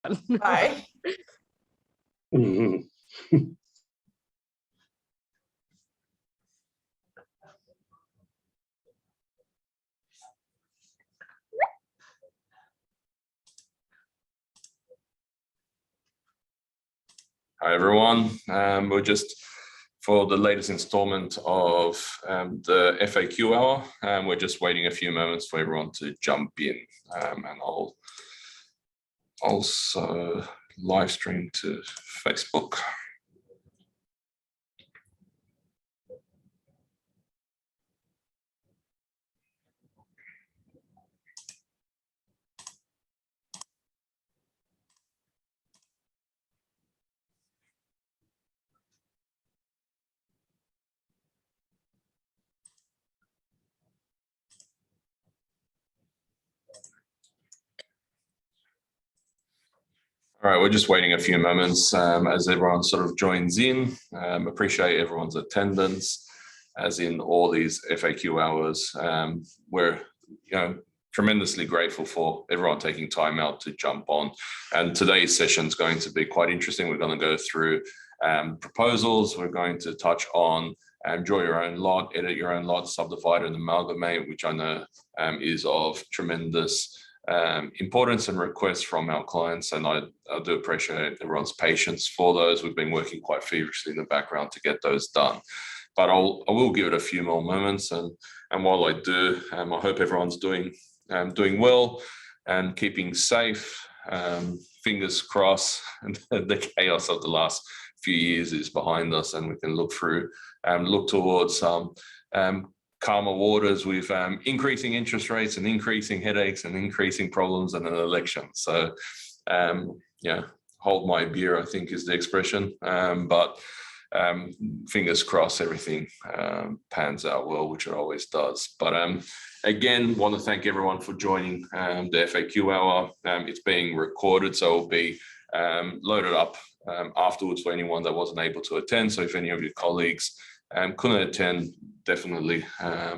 Bye. Hi everyone, we're just for the latest installment of the FAQ hour. We're just waiting a few moments for everyone to jump in, and I'll also live stream to Facebook. All right, we're just waiting a few moments as everyone sort of joins in. Appreciate everyone's attendance, as in all these FAQ hours. We're tremendously grateful for everyone taking time out to jump on. And today's session is going to be quite interesting. We're going to go through proposals. We're going to touch on draw your own lot, edit your own lot, subdivide and amalgamate, which I know is of tremendous importance and requests from our clients, and I do appreciate everyone's patience for those. We've been working quite feverishly in the background to get those done, but I will give it a few more moments, and while I do, I hope everyone's doing well and keeping safe. Fingers crossed, and the chaos of the last few years is behind us, and we can look towards some calmer waters with increasing interest rates and increasing headaches and increasing problems and an election. So, hold my beer, I think is the expression. But fingers crossed everything pans out well, which it always does. But again, want to thank everyone for joining the FAQ hour. It's being recorded, so it'll be loaded up afterwards for anyone that wasn't able to attend. So if any of your colleagues couldn't attend, definitely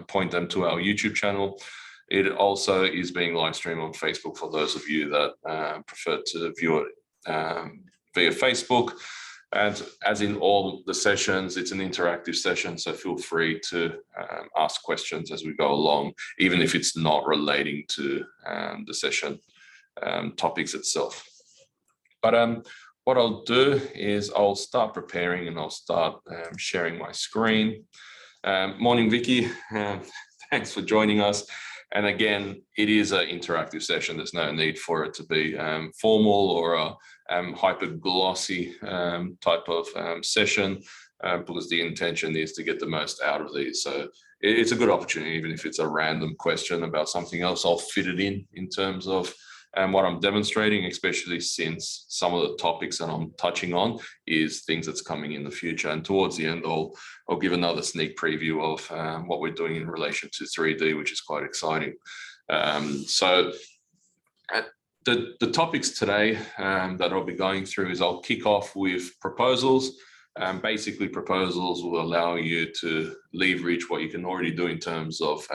point them to our YouTube channel. It also is being live streamed on Facebook for those of you that prefer to view it via Facebook. And as in all the sessions, it's an interactive session, so feel free to ask questions as we go along, even if it's not relating to the session topics itself. But what I'll do is I'll start preparing and I'll start sharing my screen. Morning, Vicky. Thanks for joining us. And again, it is an interactive session. There's no need for it to be formal or a hyper glossy type of session, because the intention is to get the most out of these. So it's a good opportunity, even if it's a random question about something else, I'll fit it in terms of what I'm demonstrating, especially since some of the topics that I'm touching on is things that's coming in the future. And towards the end, I'll give another sneak preview of what we're doing in relation to 3D, which is quite exciting. So the topics today that I'll be going through is I'll kick off with proposals. Basically, proposals will allow you to leverage what you can already do in terms of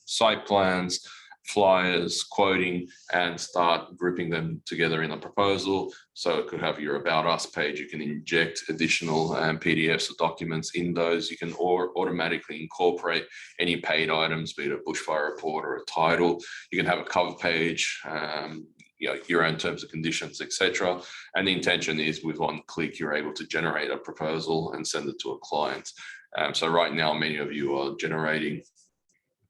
site plans, flyers, quoting, and start grouping them together in a proposal. So it could have your About Us page. You can inject additional PDFs or documents in those. You can automatically incorporate any paid items, be it a bushfire report or a title. You can have a cover page, your own terms and conditions, etc. And the intention is with one click, you're able to generate a proposal and send it to a client. So right now, many of you are generating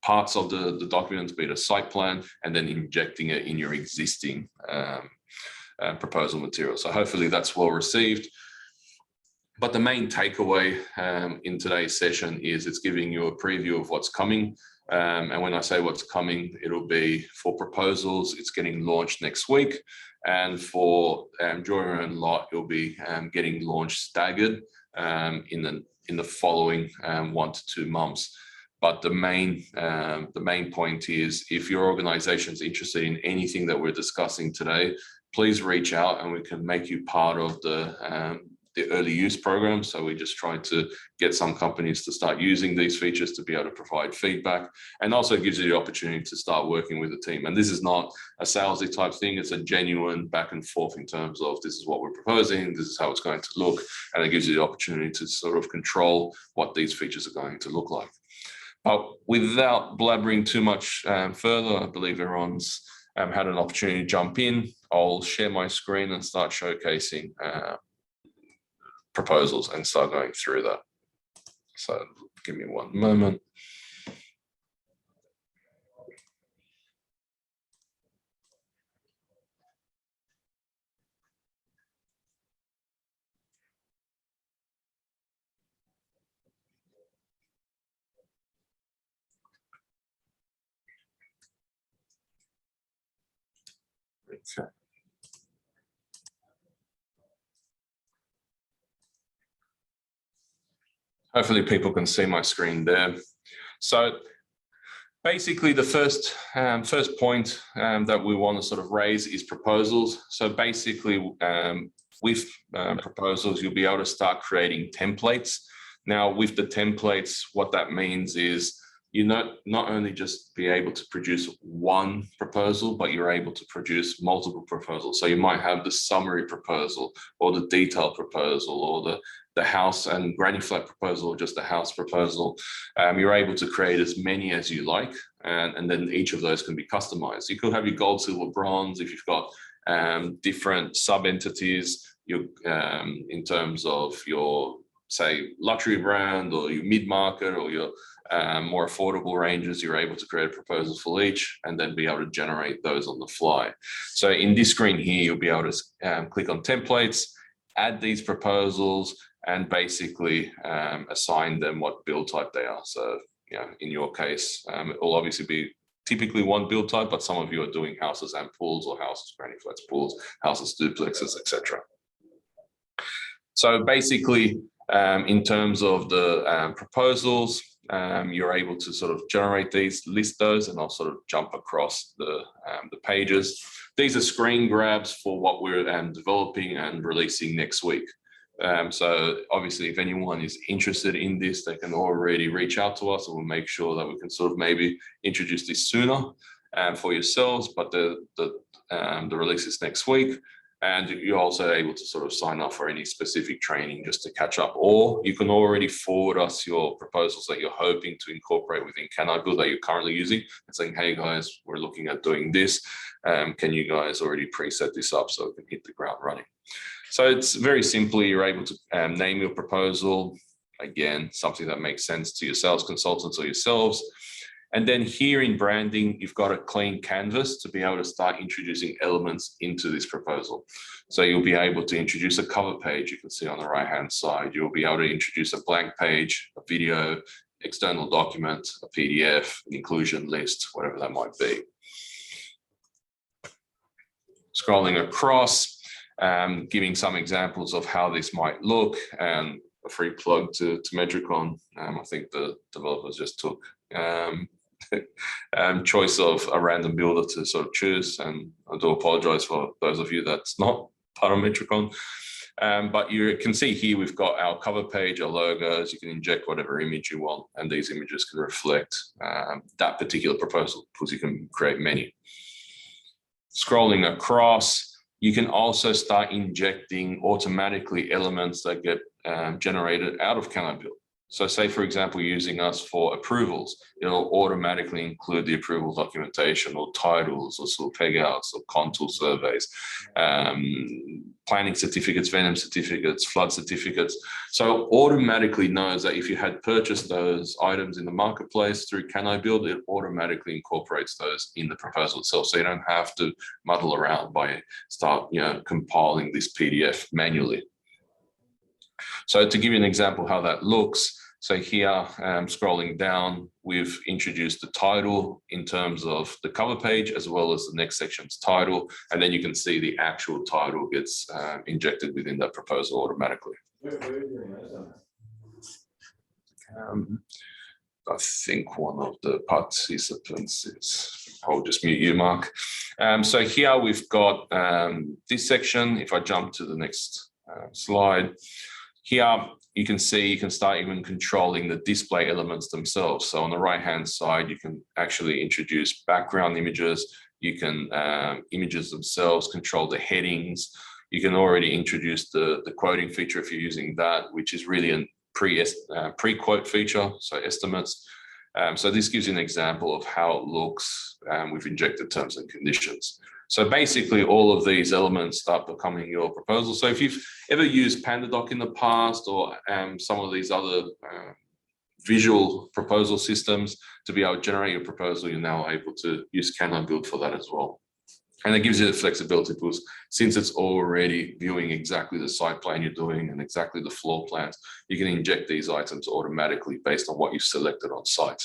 parts of the document, be it a site plan, and then injecting it in your existing proposal material. So hopefully that's well received. But the main takeaway in today's session is it's giving you a preview of what's coming. And when I say what's coming, it'll be for proposals, it's getting launched next week. And for Draw Your Own Lot, it'll be getting launched staggered in the following 1 to 2 months. But the main point is, if your organization is interested in anything that we're discussing today, please reach out and we can make you part of the the early use program. So we just try to get some companies to start using these features to be able to provide feedback, and also gives you the opportunity to start working with the team. And this is not a salesy type thing. It's a genuine back and forth in terms of this is what we're proposing, this is how it's going to look, and it gives you the opportunity to sort of control what these features are going to look like. But without blabbering too much further, I believe everyone's had an opportunity to jump in. I'll share my screen and start showcasing proposals and start going through that. So give me one moment. Okay. Hopefully people can see my screen there. So basically the first point that we want to sort of raise is proposals. So basically with proposals, you'll be able to start creating templates. Now with the templates, what that means is you not only just be able to produce one proposal, but you're able to produce multiple proposals. So you might have the summary proposal or the detailed proposal or the house and granny flat proposal, or just the house proposal. You're able to create as many as you like, and then each of those can be customized. You could have your gold, silver, bronze if you've got different sub-entities in terms of your, say, luxury brand or your mid-market or your more affordable ranges. You're able to create a proposal for each and then be able to generate those on the fly. So in this screen here, you'll be able to click on templates, add these proposals, and basically assign them what build type they are. So, you know, in your case, it will obviously be typically one build type, but some of you are doing houses and pools, or houses, granny flats, pools, houses, duplexes, etc. So basically, in terms of the proposals, you're able to sort of generate these, list those, and I'll sort of jump across the pages. These are screen grabs for what we're developing and releasing next week. So obviously, if anyone is interested in this, they can already reach out to us, and we'll make sure that we can sort of maybe introduce this sooner for yourselves. But the release is next week, and you're also able to sort of sign up for any specific training just to catch up, or you can already forward us your proposals that you're hoping to incorporate within canibuild that you're currently using, and saying, hey guys, we're looking at doing this. Can you guys already preset this up so we can hit the ground running? So it's very simply, you're able to name your proposal, again, something that makes sense to your sales consultants or yourselves. And then here in branding, you've got a clean canvas to be able to start introducing elements into this proposal. So you'll be able to introduce a cover page, you can see on the right-hand side. You'll be able to introduce a blank page, a video, external document, a PDF, an inclusion list, whatever that might be. Scrolling across, giving some examples of how this might look, and a free plug to Metricon. I think the developers just took choice of a random builder to sort of choose, and I do apologize for those of you that's not part of Metricon. But you can see here we've got our cover page, our logos. You can inject whatever image you want, and these images can reflect that particular proposal, because you can create many. Scrolling across, you can also start injecting automatically elements that get generated out of canibuild. So say, for example, using us for approvals, it'll automatically include the approval documentation or titles or sort of peg outs or contour surveys, planning certificates, venom certificates, flood certificates. So it automatically knows that if you had purchased those items in the marketplace through canibuild, it automatically incorporates those in the proposal itself. So you don't have to muddle around by compiling this PDF manually. So to give you an example how that looks, so here, scrolling down, we've introduced the title in terms of the cover page, as well as the next section's title, and then you can see the actual title gets injected within that proposal automatically. I think one of the participants is, I'll just mute you, Mark. So here we've got this section. If I jump to the next slide. Here, you can see you can start even controlling the display elements themselves. So on the right-hand side, you can actually introduce background images. You can images themselves, control the headings. You can already introduce the quoting feature if you're using that, which is really a pre-quote feature, so estimates. So this gives you an example of how it looks. We've injected terms and conditions. So basically all of these elements start becoming your proposal. So if you've ever used PandaDoc in the past or some of these other visual proposal systems to be able to generate your proposal, you're now able to use canibuild for that as well. And it gives you the flexibility because since it's already viewing exactly the site plan you're doing and exactly the floor plans, you can inject these items automatically based on what you've selected on site.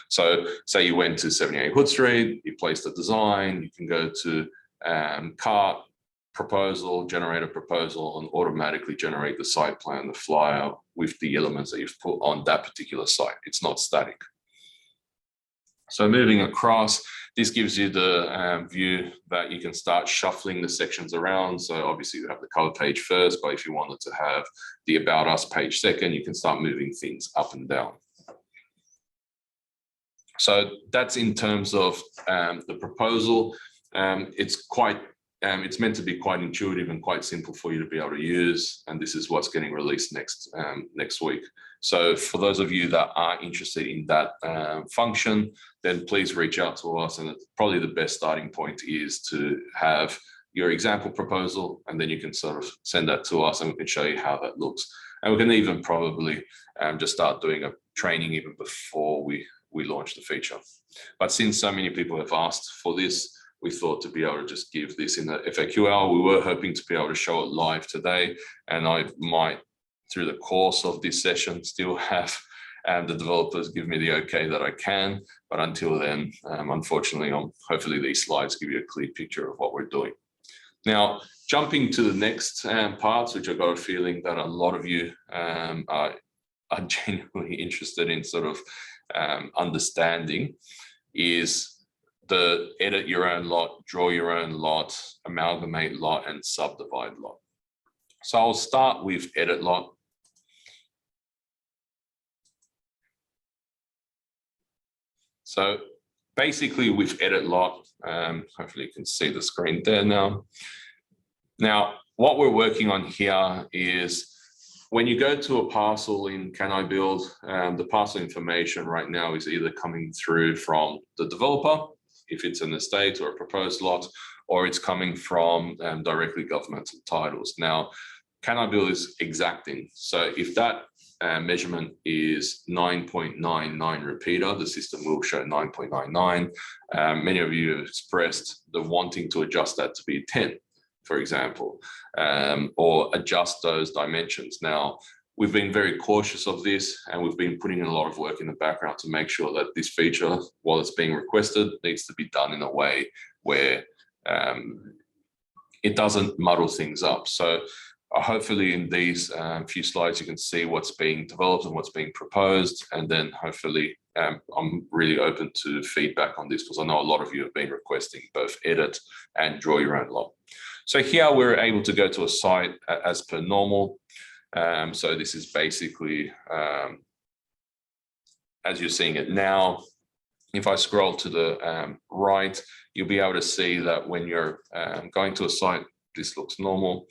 So say you went to 78 Hood Street, you placed a design, you can go to cart, proposal, generate a proposal, and automatically generate the site plan, the flyer with the elements that you've put on that particular site. It's not static. So moving across, this gives you the view that you can start shuffling the sections around. So obviously you have the cover page first, but if you wanted to have the About Us page second, you can start moving things up and down. So that's in terms of the proposal. It's meant to be quite intuitive and quite simple for you to be able to use. And this is what's getting released next week. So for those of you that are interested in that function, then please reach out to us. And probably the best starting point is to have your example proposal, and then you can sort of send that to us and we can show you how that looks. And we can even probably just start doing a training even before we launch the feature. But since so many people have asked for this, we thought to be able to just give this in the FAQ hour. We were hoping to be able to show it live today, and I might, through the course of this session, still have the developers give me the okay that I can. But until then, unfortunately, hopefully these slides give you a clear picture of what we're doing. Now, jumping to the next parts, which I've got a feeling that a lot of you are genuinely interested in sort of understanding, is the edit your own lot, draw your own lot, amalgamate lot, and subdivide lot. So I'll start with edit lot. So basically with edit lot, hopefully you can see the screen there now. Now, what we're working on here is when you go to a parcel in canibuild, the parcel information right now is either coming through from the developer, if it's an estate or a proposed lot, or it's coming from directly governmental titles. Now, canibuild is exacting. So if that measurement is 9.99 repeater, the system will show 9.99. Many of you have expressed the wanting to adjust that to be 10, for example, or adjust those dimensions. Now, we've been very cautious of this, and we've been putting in a lot of work in the background to make sure that this feature, while it's being requested, needs to be done in a way where it doesn't muddle things up. So hopefully in these few slides, you can see what's being developed and what's being proposed. And then hopefully I'm really open to feedback on this, because I know a lot of you have been requesting both edit and draw your own lot. So here we're able to go to a site as per normal. So this is basically, as you're seeing it now. If I scroll to the right, you'll be able to see that when you're going to a site, this looks normal.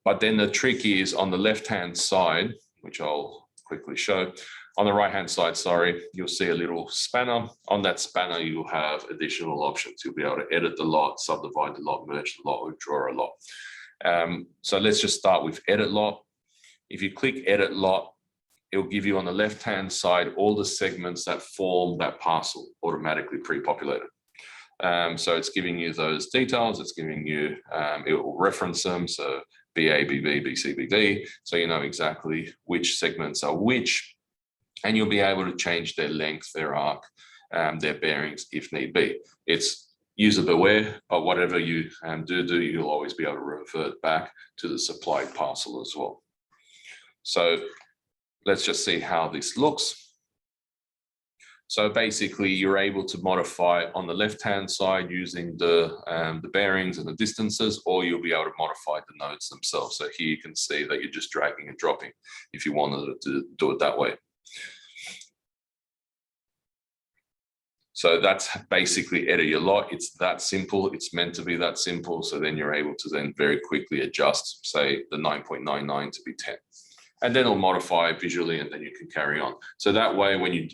But then the trick is on the left-hand side, which I'll quickly show. On the right-hand side, sorry, you'll see a little spanner. On that spanner, you'll have additional options. You'll be able to edit the lot, subdivide the lot, merge the lot, or draw a lot. So let's just start with edit lot. If you click edit lot, it'll give you on the left-hand side all the segments that form that parcel automatically pre-populated. So it's giving you those details. It's giving you, it will reference them. So BA, BB, BC, BD. So you know exactly which segments are which, and you'll be able to change their length, their arc, their bearings if need be. It's user beware, but whatever you do, you'll always be able to revert back to the supplied parcel as well. So let's just see how this looks. So basically, you're able to modify on the left-hand side using the bearings and the distances, or you'll be able to modify the nodes themselves. So here you can see that you're just dragging and dropping if you wanted to do it that way. So that's basically edit your lot. It's that simple. It's meant to be that simple. So then you're able to then very quickly adjust, say, the 9.99 to be 10. And then it'll modify visually, and then you can carry on. So that way, when you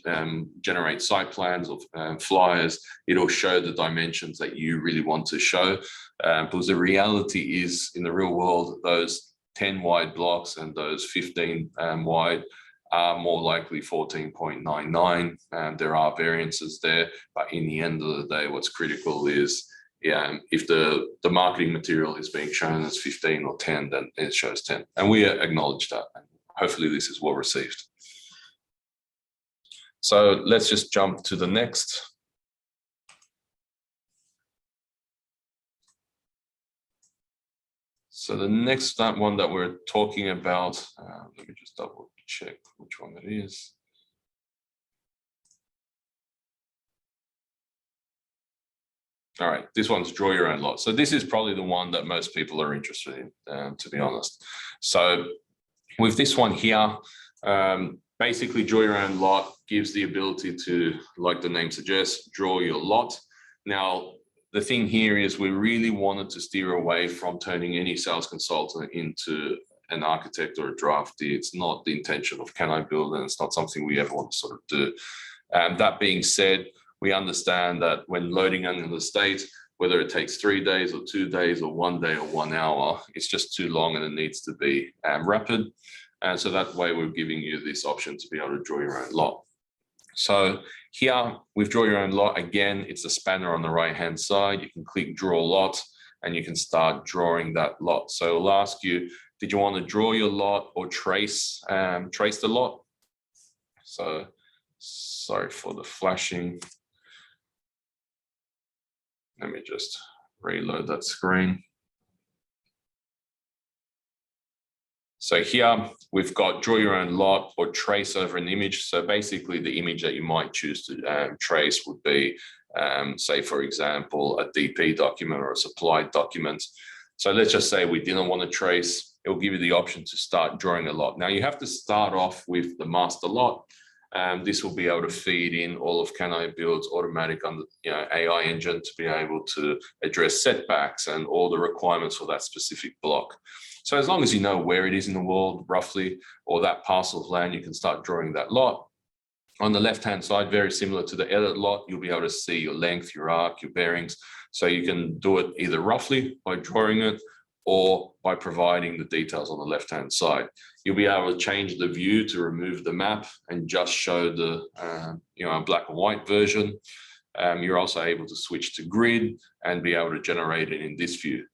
generate site plans or flyers, it'll show the dimensions that you really want to show. Because the reality is, in the real world, those 10 wide blocks and those 15 wide are more likely 14.99. There are variances there, but in the end of the day, what's critical is, if the marketing material is being shown as 15 or 10, then it shows 10. And we acknowledge that. Hopefully this is well received. So let's just jump to the next. So the next one that we're talking about, let me just double check which one it is. All right, this one's draw your own lot. So this is probably the one that most people are interested in, to be honest. So with this one here, basically draw your own lot gives the ability to, like the name suggests, draw your lot. Now, the thing here is we really wanted to steer away from turning any sales consultant into an architect or a drafty. It's not the intention of canibuild, and it's not something we ever want to sort of do. That being said, we understand that when loading on an estate, whether it takes 3 days or 2 days or 1 day or 1 hour, it's just too long and it needs to be rapid. And so that way we're giving you this option to be able to draw your own lot. So here with draw your own lot, again, it's a spanner on the right-hand side. You can click draw lot and you can start drawing that lot. So it'll ask you, did you want to draw your lot or trace the lot? So sorry for the flashing. Let me just reload that screen. So here we've got draw your own lot or trace over an image. So basically the image that you might choose to trace would be, say, for example, a DP document or a supplied document. So let's just say we didn't want to trace. It will give you the option to start drawing a lot. Now you have to start off with the master lot. This will be able to feed in all of canibuild's automatic AI engine to be able to address setbacks and all the requirements for that specific block. So as long as you know where it is in the world, roughly, or that parcel of land, you can start drawing that lot. On the left-hand side, very similar to the edit lot, you'll be able to see your length, your arc, your bearings. So you can do it either roughly by drawing it or by providing the details on the left-hand side. You'll be able to change the view to remove the map and just show the black and white version. You're also able to switch to grid and be able to generate it in this view,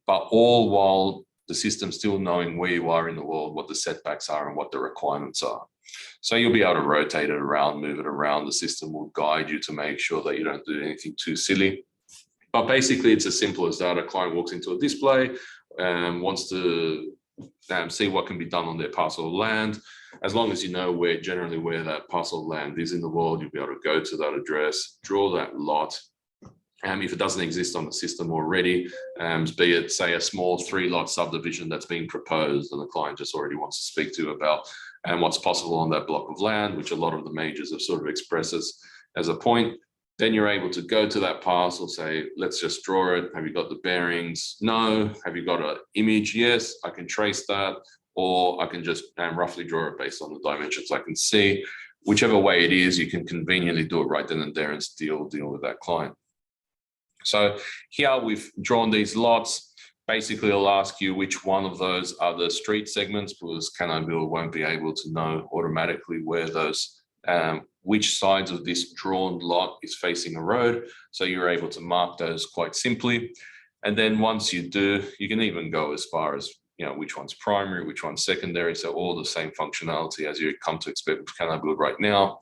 but all while the system still knowing where you are in the world, what the setbacks are and what the requirements are. So you'll be able to rotate it around, move it around. The system will guide you to make sure that you don't do anything too silly. But basically, it's as simple as that. A client walks into a display, wants to see what can be done on their parcel of land. As long as you know generally where that parcel of land is in the world, you'll be able to go to that address, draw that lot. If it doesn't exist on the system already, be it, say, a small 3-lot subdivision that's being proposed and the client just already wants to speak to about what's possible on that block of land, which a lot of the majors have sort of expressed as a point, then you're able to go to that parcel, say, let's just draw it. Have you got the bearings? No. Have you got an image? Yes, I can trace that, or I can just roughly draw it based on the dimensions I can see. Whichever way it is, you can conveniently do it right then and there and still deal with that client. So here we've drawn these lots. Basically, it'll ask you which one of those are the street segments, because canibuild won't be able to know automatically where those, which sides of this drawn lot is facing a road. So you're able to mark those quite simply. And then once you do, you can even go as far as, which one's primary, which one's secondary. So all the same functionality as you come to expect with canibuild right now.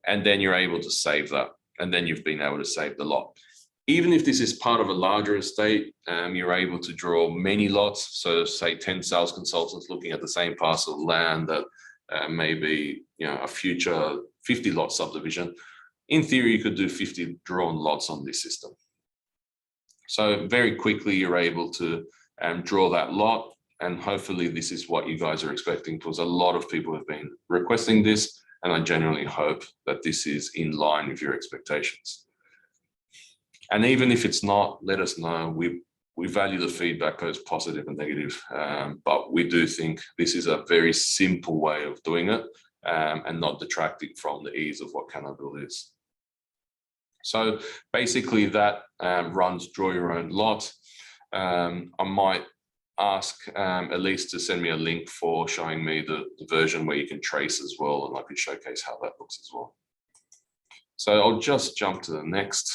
And then you're able to save that. And then you've been able to save the lot. Even if this is part of a larger estate, you're able to draw many lots. So say 10 sales consultants looking at the same parcel of land that may be, a future 50 lot subdivision, in theory, you could do 50 drawn lots on this system. So very quickly, you're able to draw that lot. And hopefully this is what you guys are expecting, because a lot of people have been requesting this. And I genuinely hope that this is in line with your expectations. And even if it's not, let us know. We value the feedback, both positive and negative, but we do think this is a very simple way of doing it and not detracting from the ease of what canibuild is. So basically that runs Draw Your Own Lot. I might ask Elise to send me a link for showing me the version where you can trace as well, and I can showcase how that looks as well. So I'll just jump to the next.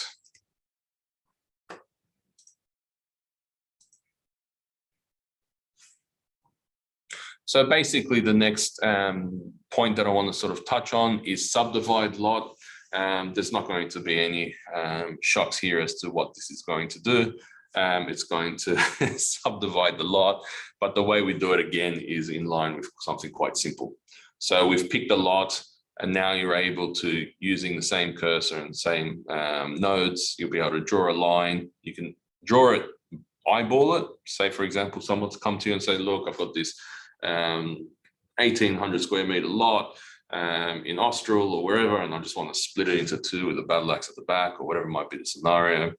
So basically the next point that I want to sort of touch on is Subdivide Lot. There's not going to be any shocks here as to what this is going to do. It's going to subdivide the lot, but the way we do it again is in line with something quite simple. So we've picked a lot, and now you're able to, using the same cursor and same nodes, you'll be able to draw a line. You can draw it, eyeball it. Say, for example, someone's come to you and say, look, I've got this 1,800 square meter lot in Austral or wherever, and I just want to split it into two with a battle axe at the back or whatever might be the scenario.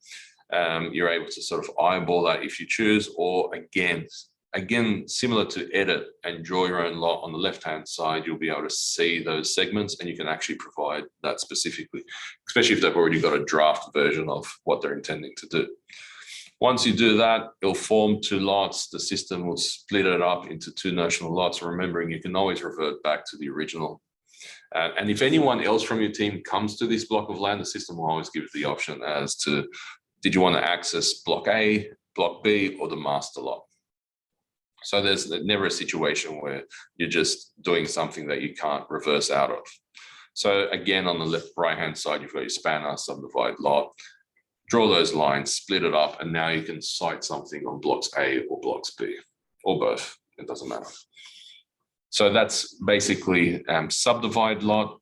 You're able to sort of eyeball that if you choose, or again, similar to edit and draw your own lot on the left-hand side, you'll be able to see those segments and you can actually provide that specifically, especially if they've already got a draft version of what they're intending to do. Once you do that, it'll form two lots. The system will split it up into two notional lots, remembering you can always revert back to the original. And if anyone else from your team comes to this block of land, the system will always give the option as to, did you want to access block A, block B, or the master lot? So there's never a situation where you're just doing something that you can't reverse out of. So again, on the right-hand side, you've got your spanner, subdivide lot, draw those lines, split it up, and now you can site something on blocks A or blocks B, or both, it doesn't matter. So that's basically subdivide lot.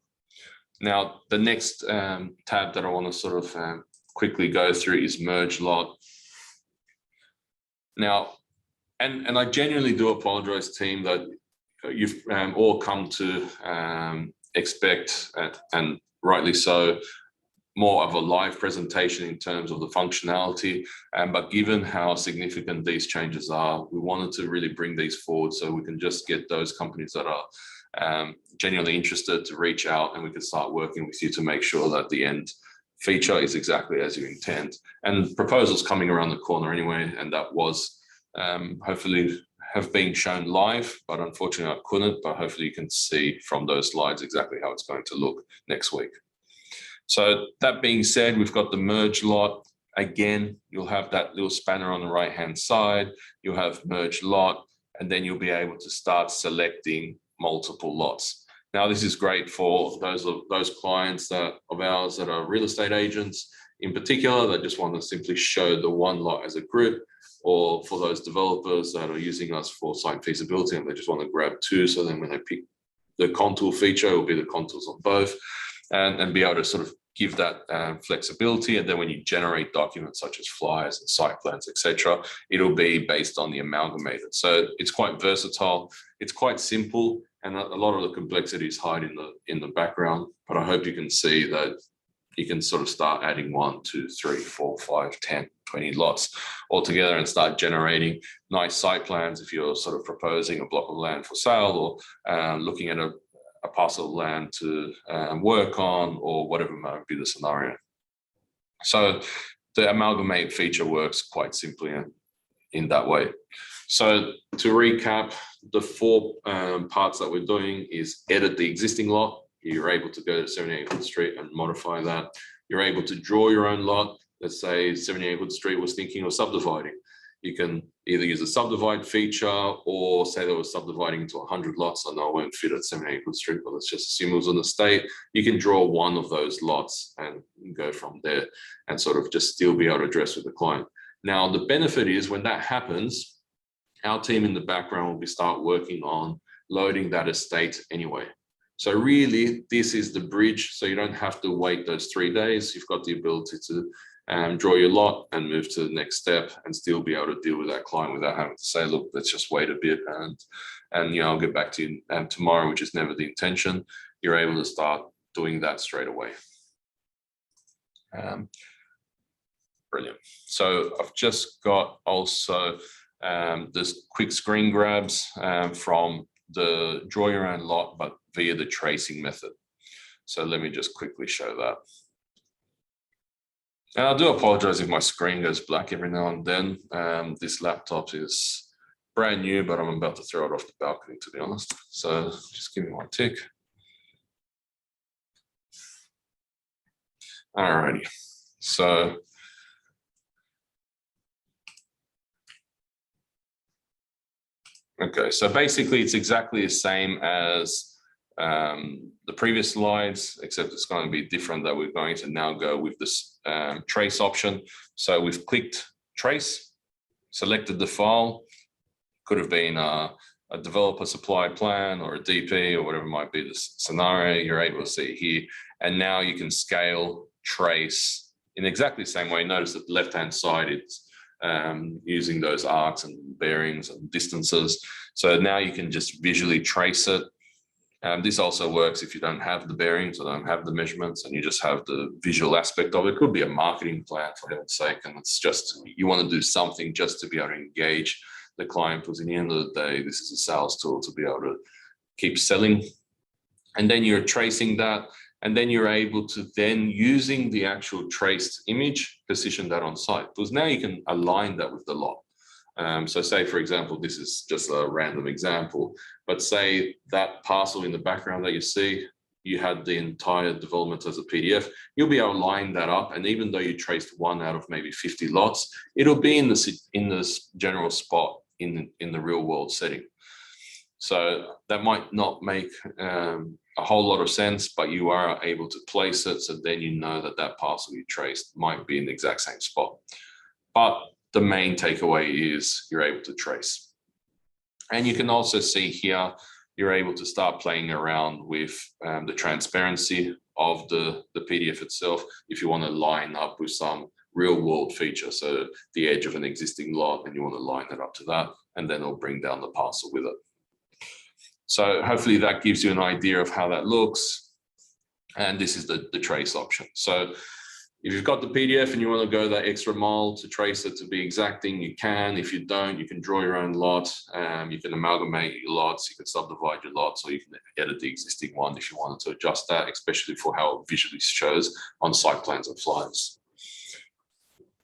Now, the next tab that I want to sort of quickly go through is merge lot. Now, and I genuinely do apologize, team, that you've all come to expect, and rightly so, more of a live presentation in terms of the functionality. But given how significant these changes are, we wanted to really bring these forward so we can just get those companies that are genuinely interested to reach out, and we can start working with you to make sure that the end feature is exactly as you intend. And proposals coming around the corner anyway, and that was hopefully have been shown live, but unfortunately I couldn't, but hopefully you can see from those slides exactly how it's going to look next week. So that being said, we've got the merge lot. Again, you'll have that little spanner on the right-hand side. You'll have merge lot, and then you'll be able to start selecting multiple lots. Now, this is great for those clients of ours that are real estate agents in particular, that just want to simply show the one lot as a group, or for those developers that are using us for site feasibility and they just want to grab two. So then when they pick the contour feature, it will be the contours on both. And be able to sort of give that flexibility. And then when you generate documents such as flyers and site plans, etc., it'll be based on the amalgamated. So it's quite versatile. It's quite simple, and a lot of the complexities hide in the background. But I hope you can see that you can sort of start adding 1, 2, 3, 4, 5, 10, 20 lots all together and start generating nice site plans if you're sort of proposing a block of land for sale, or looking at a parcel of land to work on, or whatever might be the scenario. So the amalgamate feature works quite simply in that way. So to recap, the 4 parts that we're doing is edit the existing lot. You're able to go to 78 Hood Street and modify that. You're able to draw your own lot. Let's say 78 Hood Street was thinking of subdividing. You can either use a subdivide feature, or say they were subdividing into 100 lots. I know it won't fit at 78 Hood Street, but let's just assume it was on the state. You can draw one of those lots and go from there and sort of just still be able to address with the client. Now, the benefit is when that happens, our team in the background will start working on loading that estate anyway. So really, this is the bridge. So you don't have to wait those 3 days. You've got the ability to draw your lot and move to the next step and still be able to deal with that client without having to say, look, let's just wait a bit and I'll get back to you tomorrow, which is never the intention. You're able to start doing that straight away. Brilliant. So I've just got also this quick screen grabs from the draw your own lot, but via the tracing method. So let me just quickly show that. And I do apologize if my screen goes black every now and then. This laptop is brand new, but I'm about to throw it off the balcony, to be honest. So just give me one tick. Alrighty, so okay, so basically it's exactly the same as the previous slides, except it's going to be different that we're going to now go with this trace option. So we've clicked trace, selected the file, could have been a developer supplied plan or a DP or whatever might be the scenario. You're able to see it here, and now you can scale, trace in exactly the same way. Notice that the left-hand side, it's using those arcs and bearings and distances. So now you can just visually trace it. This also works if you don't have the bearings or don't have the measurements and you just have the visual aspect of it. It could be a marketing plan, for heaven's sake, and it's just, you want to do something just to be able to engage the client, because in the end of the day, this is a sales tool to be able to keep selling. And then you're tracing that, and then you're able to then, using the actual traced image, position that on site, because now you can align that with the lot. So say, for example, this is just a random example, but say that parcel in the background that you see, you had the entire development as a PDF, you'll be able to line that up. And even though you traced one out of maybe 50 lots, it'll be in this general spot in the real world setting. So that might not make a whole lot of sense, but you are able to place it. So then you know that that parcel you traced might be in the exact same spot. But the main takeaway is you're able to trace. And you can also see here, you're able to start playing around with the transparency of the PDF itself, if you want to line up with some real world feature. So the edge of an existing lot, and you want to line it up to that, and then it'll bring down the parcel with it. So hopefully that gives you an idea of how that looks. And this is the trace option. So if you've got the PDF and you want to go that extra mile to trace it to be exacting, you can. If you don't, you can draw your own lot. You can amalgamate your lots, you can subdivide your lots, or you can edit the existing one if you wanted to adjust that, especially for how it visually shows on site plans and flyers.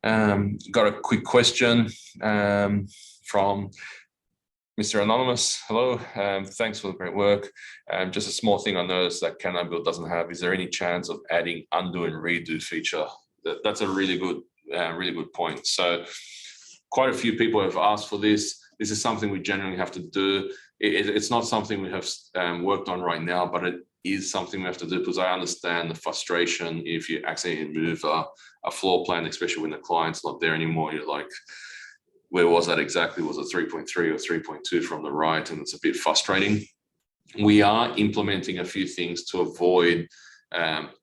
Got a quick question from Mr. Anonymous. Hello, thanks for the great work. Just a small thing I noticed that canibuild doesn't have. Is there any chance of adding undo and redo feature? That's a really good point. So quite a few people have asked for this. This is something we generally have to do. It's not something we have worked on right now, but it is something we have to do, because I understand the frustration if you accidentally move a floor plan, especially when the client's not there anymore. You're like, where was that exactly? Was it 3.3 or 3.2 from the right? And it's a bit frustrating. We are implementing a few things to avoid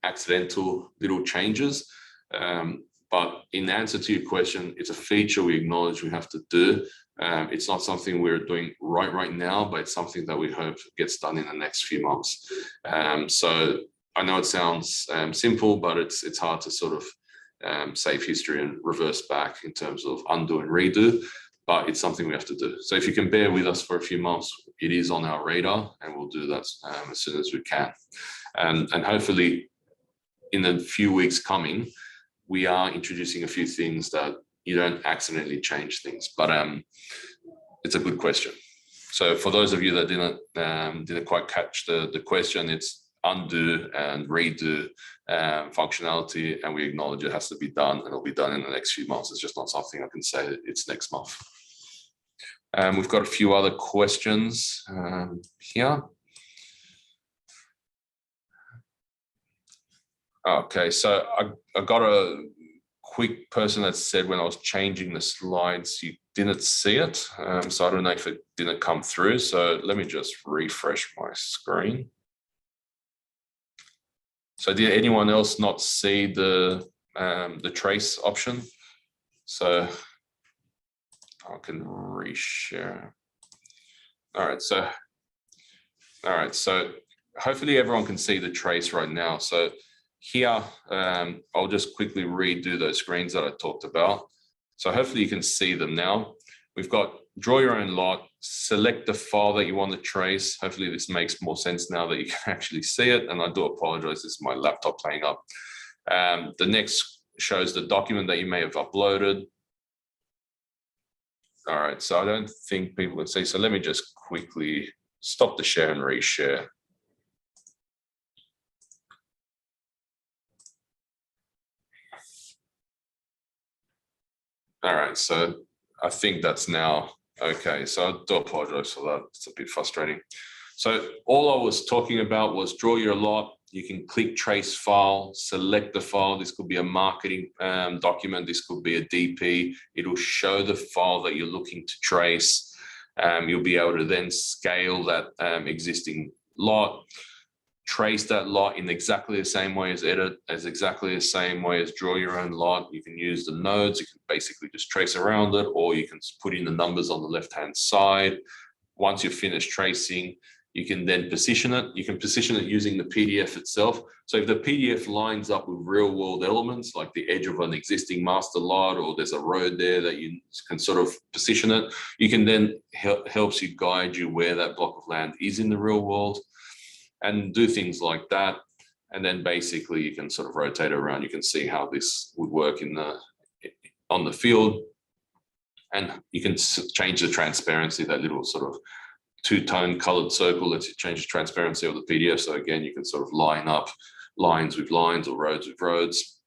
accidental little changes. But in answer to your question, it's a feature we acknowledge we have to do. It's not something we're doing right now, but it's something that we hope gets done in the next few months. So I know it sounds simple, but it's hard to sort of save history and reverse back in terms of undo and redo, but it's something we have to do. So if you can bear with us for a few months, it is on our radar, and we'll do that as soon as we can. And hopefully in the few weeks coming, we are introducing a few things that you don't accidentally change things, but it's a good question. So for those of you that didn't quite catch the question, it's undo and redo functionality, and we acknowledge it has to be done, and it'll be done in the next few months. It's just not something I can say it's next month. We've got a few other questions here. Okay, so I got a quick person that said when I was changing the slides, you didn't see it. So I don't know if it didn't come through. So let me just refresh my screen. So did anyone else not see the trace option? So I can reshare. All right, so hopefully everyone can see the trace right now. So here, I'll just quickly redo those screens that I talked about. So hopefully you can see them now. We've got draw your own lot, select the file that you want to trace. Hopefully this makes more sense now that you can actually see it. And I do apologize, this is my laptop playing up. The next shows the document that you may have uploaded. All right, so I don't think people can see. So let me just quickly stop the share and reshare. All right, so I think that's now okay. So I do apologize for that. It's a bit frustrating. So all I was talking about was draw your lot. You can click trace file, select the file. This could be a marketing document. This could be a DP. It'll show the file that you're looking to trace. You'll be able to then scale that existing lot, trace that lot in exactly the same way as edit, as exactly the same way as draw your own lot. You can use the nodes. You can basically just trace around it, or you can put in the numbers on the left-hand side. Once you've finished tracing, you can then position it. You can position it using the PDF itself. So if the PDF lines up with real world elements, like the edge of an existing master lot, or there's a road there that you can sort of position it, you can then helps you guide you where that block of land is in the real world and do things like that. And then basically you can sort of rotate it around. You can see how this would work on the field. And you can change the transparency, that little sort of two-tone colored circle lets you change the transparency of the PDF. So again, you can sort of line up lines with lines or roads with roads,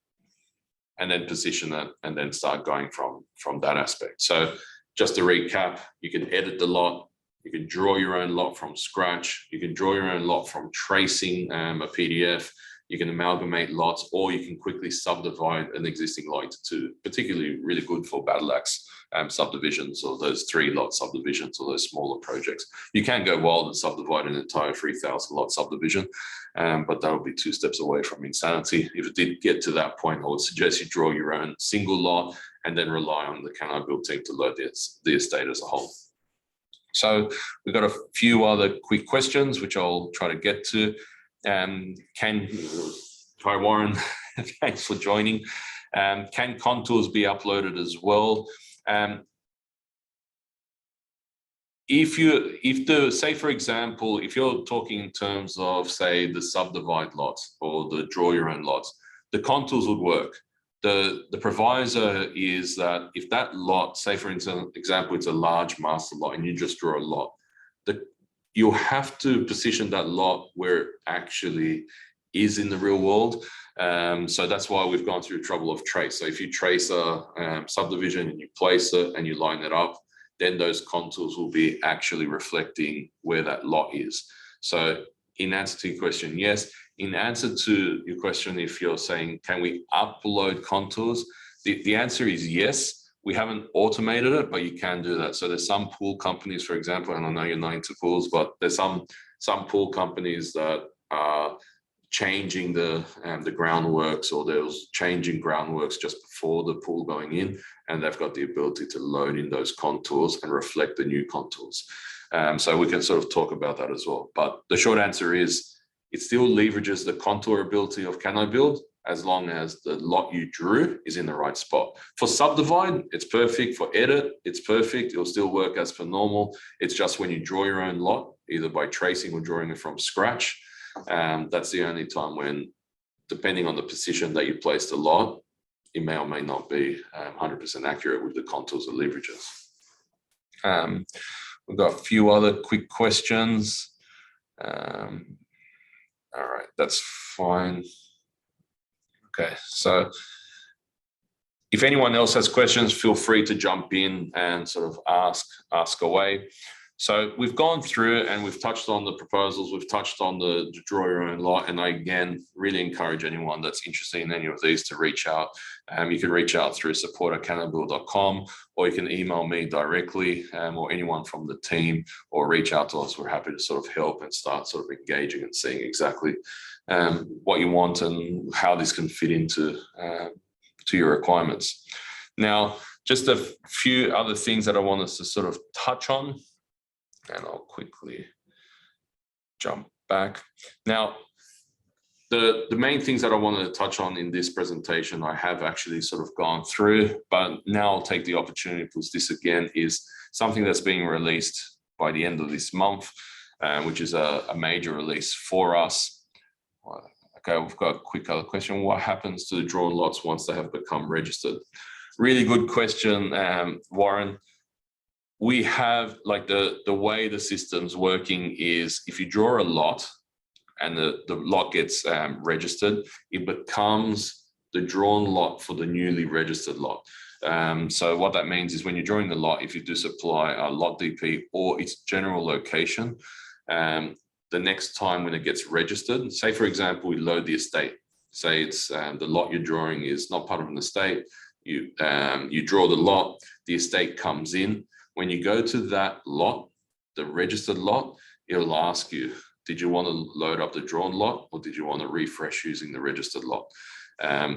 and then position it and then start going from that aspect. So just to recap, you can edit the lot, you can draw your own lot from scratch, you can draw your own lot from tracing a PDF, you can amalgamate lots, or you can quickly subdivide an existing lot into two, particularly really good for battle axe subdivisions, or those 3-lot subdivisions, or those smaller projects. You can go wild and subdivide an entire 3,000 lot subdivision, but that would be 2 steps away from insanity. If it did get to that point, I would suggest you draw your own single lot and then rely on the canibuild team to load the estate as a whole. So we've got a few other quick questions, which I'll try to get to. Hi Warren, thanks for joining. Can contours be uploaded as well? Say for example, if you're talking in terms of, say, the subdivide lots or the draw your own lots, the contours would work. The proviso is that if that lot, say for example, it's a large master lot and you just draw a lot, you'll have to position that lot where it actually is in the real world. So that's why we've gone through the trouble of trace. So if you trace a subdivision and you place it and you line it up, then those contours will be actually reflecting where that lot is. So in answer to your question, yes. In answer to your question, if you're saying, can we upload contours? The answer is yes. We haven't automated it, but you can do that. So there's some pool companies, for example, and I know you're not into pools, but there's some pool companies that are changing the groundworks, or there's changing groundworks just before the pool going in, and they've got the ability to load in those contours and reflect the new contours. So we can sort of talk about that as well. But the short answer is it still leverages the contour ability of canibuild, as long as the lot you drew is in the right spot. For subdivide, it's perfect. For edit, it's perfect. It'll still work as per normal. It's just when you draw your own lot, either by tracing or drawing it from scratch, that's the only time when, depending on the position that you place the lot, it may or may not be 100% accurate with the contours it leverages. We've got a few other quick questions. All right, that's fine. Okay, so if anyone else has questions, feel free to jump in and sort of ask away. So we've gone through and we've touched on the proposals, we've touched on the draw your own lot, and I again really encourage anyone that's interested in any of these to reach out. You can reach out through support@canibuild.com, or you can email me directly, or anyone from the team, or reach out to us. We're happy to sort of help and start sort of engaging and seeing exactly what you want and how this can fit into to your requirements. Now, just a few other things that I want us to sort of touch on, and I'll quickly jump back. Now, the main things that I wanted to touch on in this presentation, I have actually sort of gone through, but now I'll take the opportunity because this again is something that's being released by the end of this month, which is a major release for us. Okay, we've got a quick other question. What happens to the drawn lots once they have become registered? Really good question, Warren. We have, like, the way the system's working is if you draw a lot and the lot gets registered, it becomes the drawn lot for the newly registered lot. So what that means is when you're drawing the lot, if you do supply a lot DP or its general location, the next time when it gets registered, say for example, we load the estate, say it's the lot you're drawing is not part of an estate, you draw the lot, the estate comes in. When you go to that lot, the registered lot, it'll ask you, did you want to load up the drawn lot or did you want to refresh using the registered lot?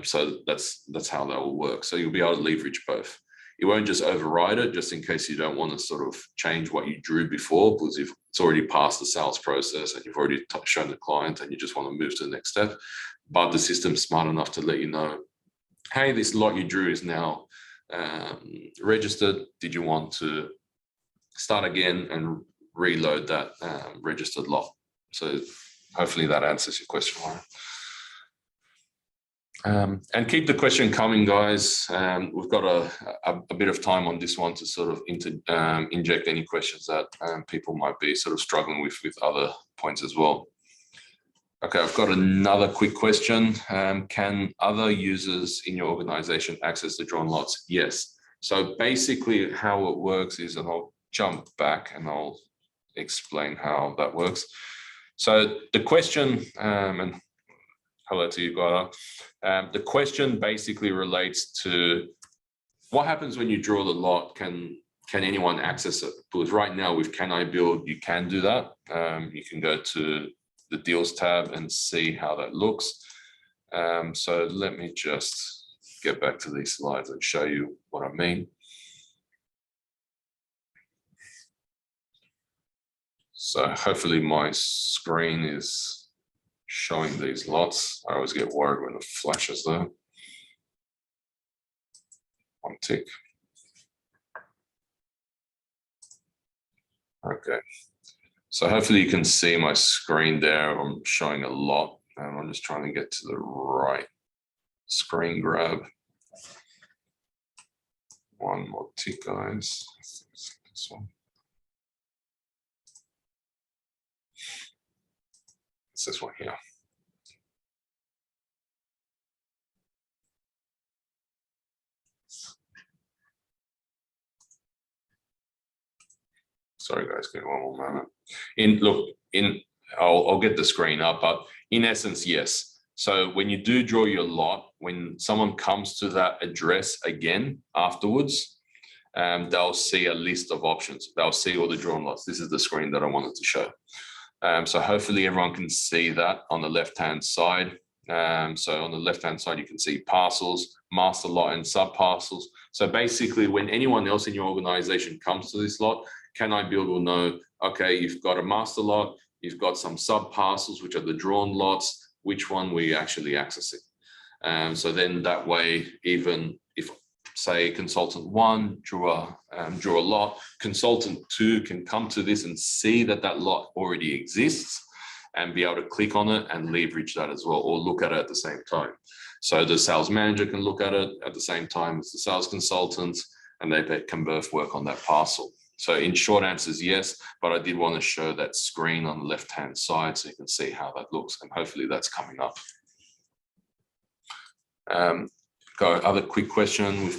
So that's how that will work. So you'll be able to leverage both. It won't just override it, just in case you don't want to sort of change what you drew before, because if it's already passed the sales process and you've already shown the client and you just want to move to the next step. But the system's smart enough to let you know, hey, this lot you drew is now registered. Did you want to start again and reload that registered lot? So hopefully that answers your question, Warren. And keep the question coming, guys. We've got a bit of time on this one to sort of inject any questions that people might be sort of struggling with other points as well. Okay, I've got another quick question. Can other users in your organization access the drawn lots? Yes. So basically how it works is, and I'll jump back and I'll explain how that works. So the question, and hello to you, Gaia. The question basically relates to what happens when you draw the lot. Can anyone access it? Because right now with canibuild, you can do that. You can go to the deals tab and see how that looks. So let me just get back to these slides and show you what I mean. So hopefully my screen is showing these lots. I always get worried when it flashes though. One tick. Okay. So hopefully you can see my screen there. I'm showing a lot and I'm just trying to get to the right screen grab. One more tick, guys. This one. It's this one here. Sorry guys, give me one more moment. I'll get the screen up, but in essence, yes. So when you do draw your lot, when someone comes to that address again afterwards, they'll see a list of options. They'll see all the drawn lots. This is the screen that I wanted to show. So hopefully everyone can see that on the left-hand side. So on the left-hand side, you can see parcels, master lot, and sub parcels. So basically, when anyone else in your organization comes to this lot, canibuild will know, okay, you've got a master lot, you've got some sub parcels, which are the drawn lots, which one were you actually accessing? So then that way, even if, say, consultant 1 drew a lot, consultant 2 can come to this and see that that lot already exists and be able to click on it and leverage that as well, or look at it at the same time. So the sales manager can look at it at the same time as the sales consultant, and they can both work on that parcel. So in short answer is yes, but I did want to show that screen on the left-hand side so you can see how that looks, and hopefully that's coming up. Got other quick question.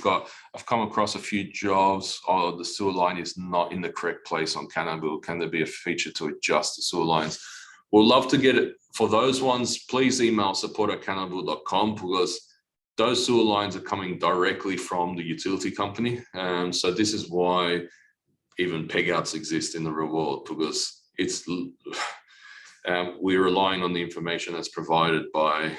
I've come across a few jobs. Oh, the sewer line is not in the correct place on canibuild. Can there be a feature to adjust the sewer lines? We'll love to get it. For those ones, please email support@canibuild.com, because those sewer lines are coming directly from the utility company. So this is why even peg outs exist in the real world, because we're relying on the information that's provided by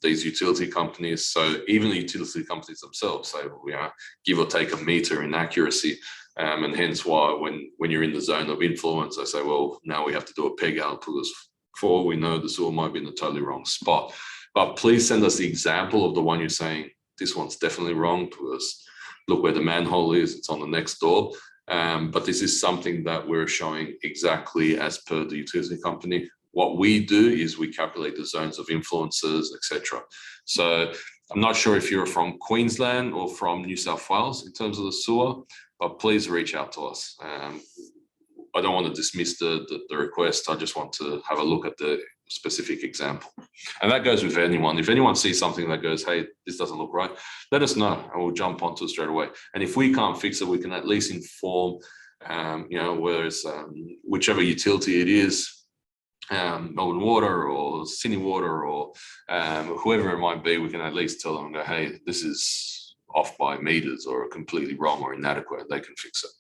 these utility companies. So even the utility companies themselves say we are give or take a meter in accuracy. And hence why when you're in the zone of influence, I say, well, now we have to do a peg out because for all we know, the sewer might be in the totally wrong spot. But please send us the example of the one you're saying, this one's definitely wrong because look where the manhole is, it's on the next door. But this is something that we're showing exactly as per the utility company. What we do is we calculate the zones of influences, etc. So I'm not sure if you're from Queensland or from New South Wales in terms of the sewer, but please reach out to us. I don't want to dismiss the request. I just want to have a look at the specific example. And that goes with anyone. If anyone sees something that goes, hey, this doesn't look right, let us know and we'll jump onto it straight away. And if we can't fix it, we can at least inform, whether it's whichever utility it is, Melbourne Water or Sydney Water or whoever it might be, we can at least tell them, go, hey, this is off by meters or completely wrong or inadequate. They can fix it.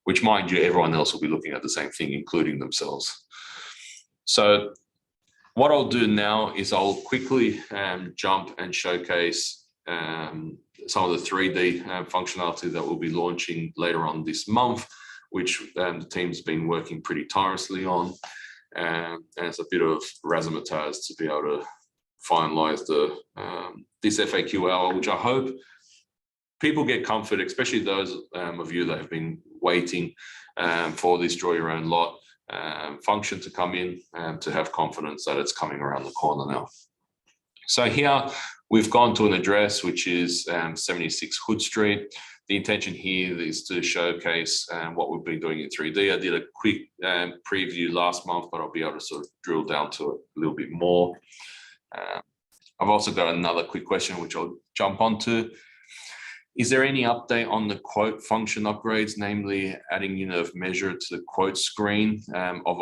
Which, mind you, everyone else will be looking at the same thing, including themselves. So what I'll do now is I'll quickly jump and showcase some of the 3D functionality that we'll be launching later on this month, which the team's been working pretty tirelessly on. And it's a bit of razzmatazz to be able to finalize this FAQ hour, which I hope people get comfort, especially those of you that have been waiting for this Draw Your Own Lot function to come in and to have confidence that it's coming around the corner now. So here we've gone to an address which is 76 Hood Street. The intention here is to showcase what we've been doing in 3D. I did a quick preview last month, but I'll be able to sort of drill down to it a little bit more. I've also got another quick question which I'll jump onto. Is there any update on the quote function upgrades, namely adding unit of measure to the quote screen of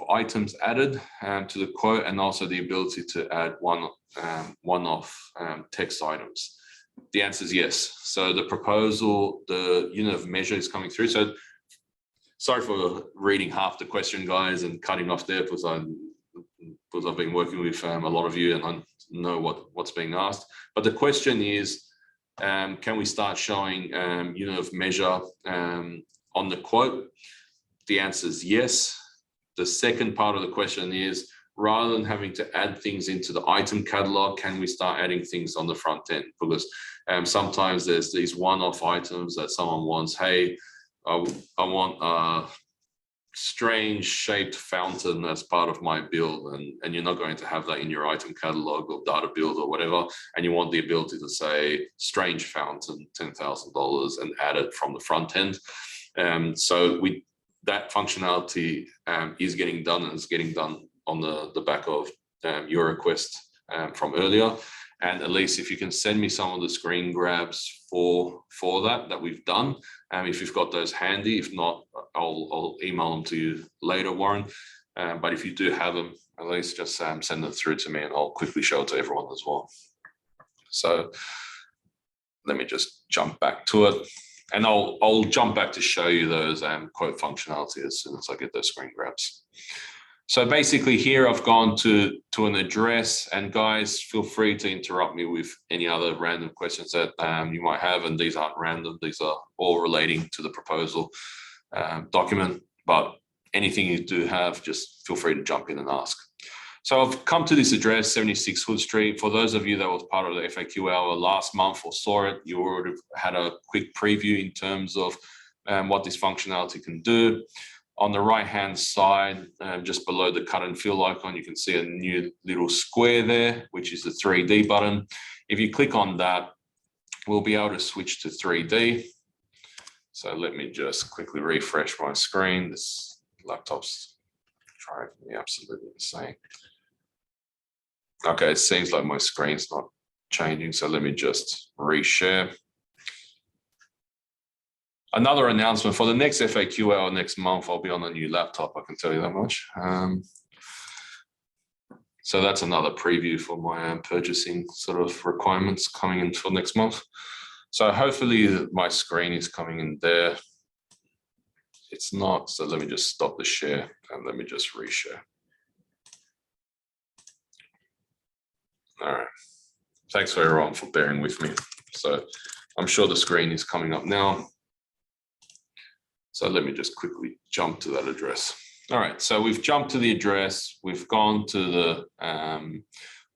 items added to the quote, and also the ability to add one-off text items? The answer is yes. So the proposal, the unit of measure is coming through. So sorry for reading half the question, guys, and cutting off there because I've been working with a lot of you and I know what's being asked. But the question is, can we start showing unit of measure on the quote? The answer is yes. The second part of the question is, rather than having to add things into the item catalog, can we start adding things on the front end? Because sometimes there's these one-off items that someone wants. Hey, I want a strange shaped fountain as part of my build, and you're not going to have that in your item catalog or data build or whatever, and you want the ability to say strange fountain, $10,000, and add it from the front end. So that functionality is getting done, and is getting done on the back of your request from earlier. And at least if you can send me some of the screen grabs for that we've done, if you've got those handy. If not, I'll email them to you later, Warren. But if you do have them, at least just send them through to me and I'll quickly show it to everyone as well. So let me just jump back to it. And I'll jump back to show you those quote functionality as soon as I get those screen grabs. So basically here I've gone to an address, and guys, feel free to interrupt me with any other random questions that you might have. And these aren't random, these are all relating to the proposal document, but anything you do have, just feel free to jump in and ask. So I've come to this address, 76 Hood Street. For those of you that was part of the FAQ hour last month or saw it, you already had a quick preview in terms of what this functionality can do. On the right-hand side, just below the cut and fill icon, you can see a new little square there, which is the 3D button. If you click on that, we'll be able to switch to 3D. So let me just quickly refresh my screen. This laptop's driving me absolutely insane. Okay, it seems like my screen's not changing, so let me just reshare. Another announcement for the next FAQ hour next month, I'll be on a new laptop, I can tell you that much. So that's another preview for my purchasing sort of requirements coming in for next month. So hopefully my screen is coming in there. it's not. So let me just stop the share and let me just reshare. All right. Thanks for everyone for bearing with me. So I'm sure the screen is coming up now. So let me just quickly jump to that address. All right, so we've jumped to the address. We've gone to the,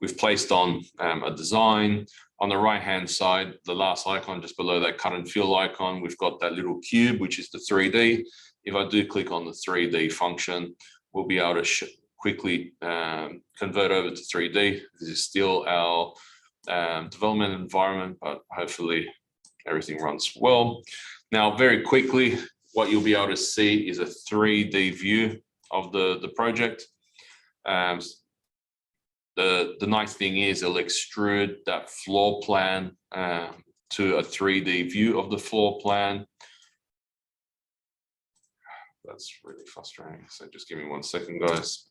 we've placed on a design. On the right-hand side, the last icon just below that cut and fill icon, we've got that little cube, which is the 3D. If I do click on the 3D function, we'll be able to quickly convert over to 3D. This is still our development environment, but hopefully everything runs well. Now, very quickly, what you'll be able to see is a 3D view of the project. The nice thing is it'll extrude that floor plan to a 3D view of the floor plan. That's really frustrating. So just give me 1 second, guys.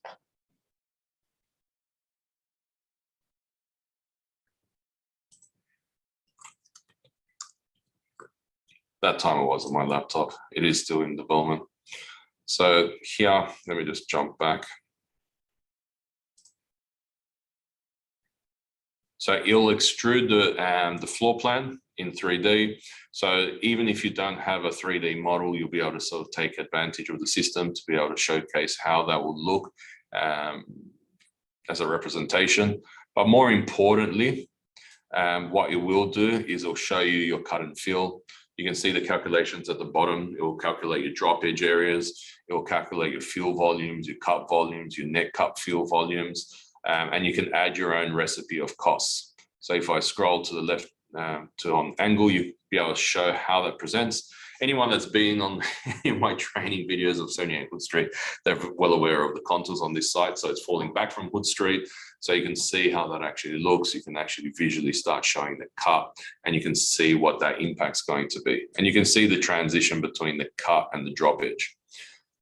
That time it was on my laptop. It is still in development. So here, let me just jump back. So it'll extrude the floor plan in 3D. So even if you don't have a 3D model, you'll be able to sort of take advantage of the system to be able to showcase how that will look as a representation. But more importantly, what it will do is it'll show you your cut and fill. You can see the calculations at the bottom. It will calculate your drop edge areas. It will calculate your fill volumes, your cut volumes, your net cut fill volumes. And you can add your own recipe of costs. So if I scroll to the left on angle, you'll be able to show how that presents. Anyone that's been on in my training videos of 78 Hood Street, they're well aware of the contours on this site. So it's falling back from Hood Street. So you can see how that actually looks. You can actually visually start showing the cut and you can see what that impact's going to be. And you can see the transition between the cut and the drop edge.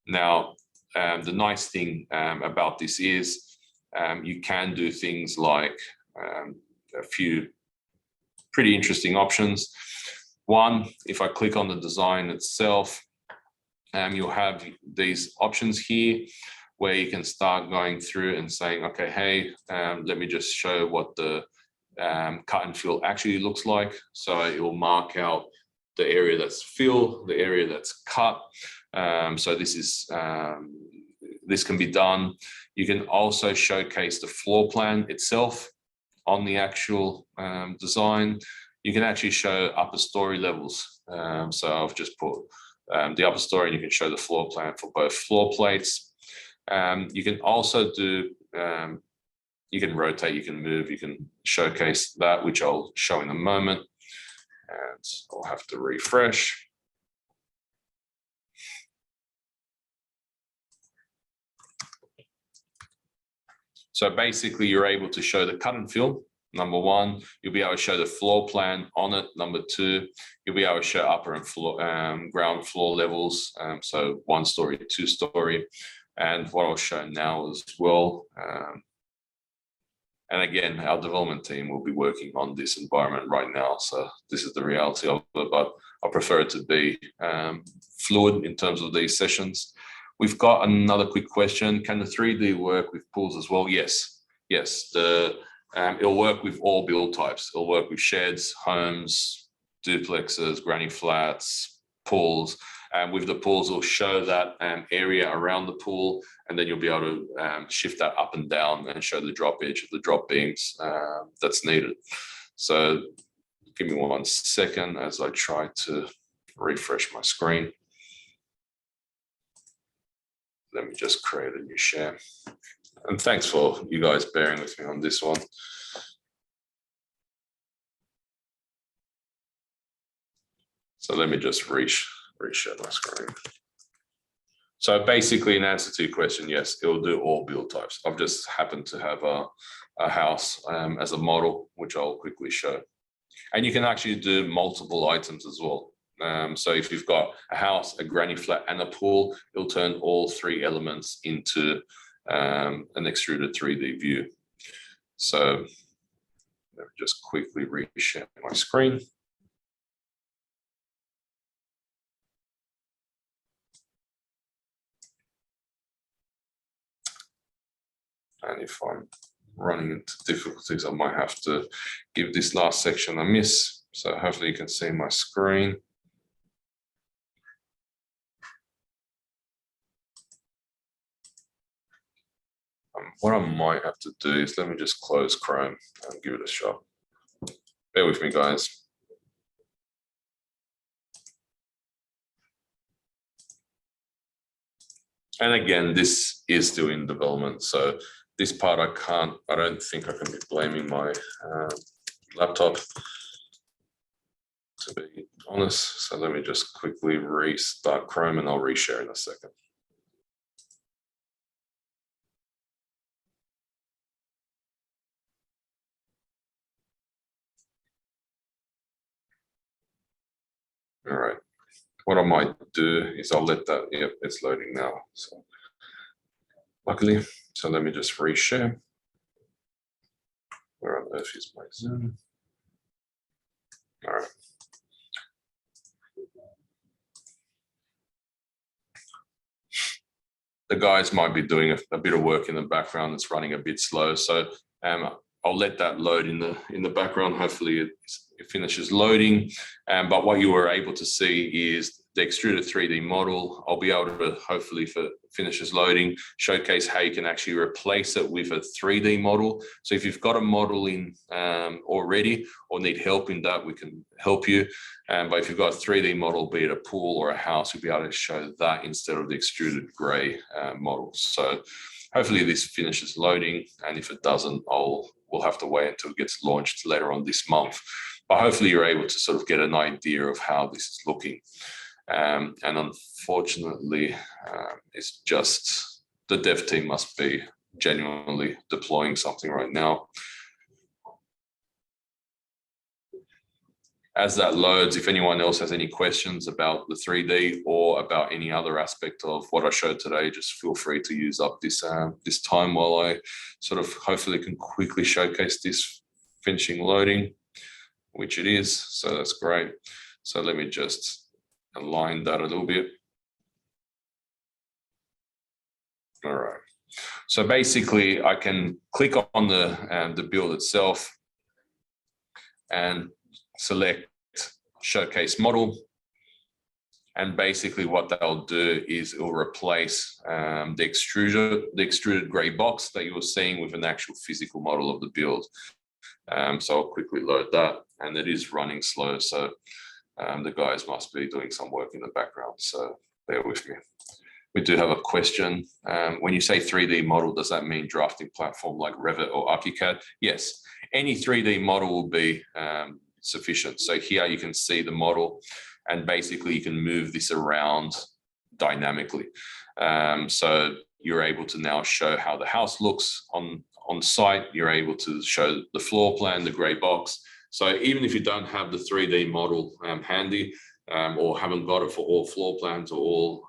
Now, the nice thing about this is you can do things like a few pretty interesting options. One, if I click on the design itself, you'll have these options here where you can start going through and saying, okay, hey, let me just show what the cut and fill actually looks like. So it will mark out the area that's fill, the area that's cut. So this can be done. You can also showcase the floor plan itself on the actual design. You can actually show upper story levels. So I've just put the upper story and you can show the floor plan for both floor plates. You can also do, you can rotate, you can move, you can showcase that, which I'll show in a moment. And I'll have to refresh. So basically you're able to show the cut and fill. Number one, you'll be able to show the floor plan on it. Number two, you'll be able to show upper and floor, ground floor levels. So 1 story, 2 story. And what I'll show now as well. And again, our development team will be working on this environment right now. So this is the reality of it, but I prefer it to be fluid in terms of these sessions. We've got another quick question. Can the 3D work with pools as well? Yes, yes. It'll work with all build types. It'll work with sheds, homes, duplexes, granny flats, pools. With the pools, it'll show that area around the pool, and then you'll be able to shift that up and down and show the drop edge of the drop beams that's needed. So give me 1 second as I try to refresh my screen. Let me just create a new share. And thanks for you guys bearing with me on this one. So let me just reshare my screen. So basically, in answer to your question, yes, it will do all build types. I've just happened to have a house as a model, which I'll quickly show. And you can actually do multiple items as well. So if you've got a house, a granny flat, and a pool, it'll turn all 3 elements into an extruded 3D view. So let me just quickly reshare my screen. And if I'm running into difficulties, I might have to give this last section a miss. So hopefully you can see my screen. What I might have to do is let me just close Chrome and give it a shot. Bear with me, guys. And again, this is still in development. So this part I don't think I can be blaming my laptop, to be honest. So let me just quickly restart Chrome and I'll reshare in a second. All right. What I might do is I'll let that, yep, it's loading now. So luckily, so let me just reshare. Where on earth is my Zoom? All right. The guys might be doing a bit of work in the background that's running a bit slow. So I'll let that load in the background. Hopefully it finishes loading. But what you were able to see is the extruded 3D model. I'll be able to, hopefully, if it finishes loading, showcase how you can actually replace it with a 3D model. So if you've got a model in already or need help in that, we can help you. But if you've got a 3D model, be it a pool or a house, you'll be able to show that instead of the extruded gray model. So hopefully this finishes loading, and if it doesn't, we'll have to wait until it gets launched later on this month. But hopefully you're able to sort of get an idea of how this is looking. And unfortunately, it's just the dev team must be genuinely deploying something right now. As that loads, if anyone else has any questions about the 3D or about any other aspect of what I showed today, just feel free to use up this time while I sort of hopefully can quickly showcase this finishing loading, which it is. So that's great. So let me just align that a little bit. All right. So basically, I can click on the build itself and select showcase model, and basically what they'll do is it will replace the extruded gray box that you were seeing with an actual physical model of the build. So I'll quickly load that, and it is running slow, so the guys must be doing some work in the background, so bear with me. We do have a question. When you say 3D model, does that mean drafting platform like Revit or ArchiCAD? Yes, any 3D model will be sufficient. So here you can see the model, and basically you can move this around dynamically. So you're able to now show how the house looks on site. You're able to show the floor plan, the gray box. So even if you don't have the 3D model handy, or haven't got it for all floor plans or all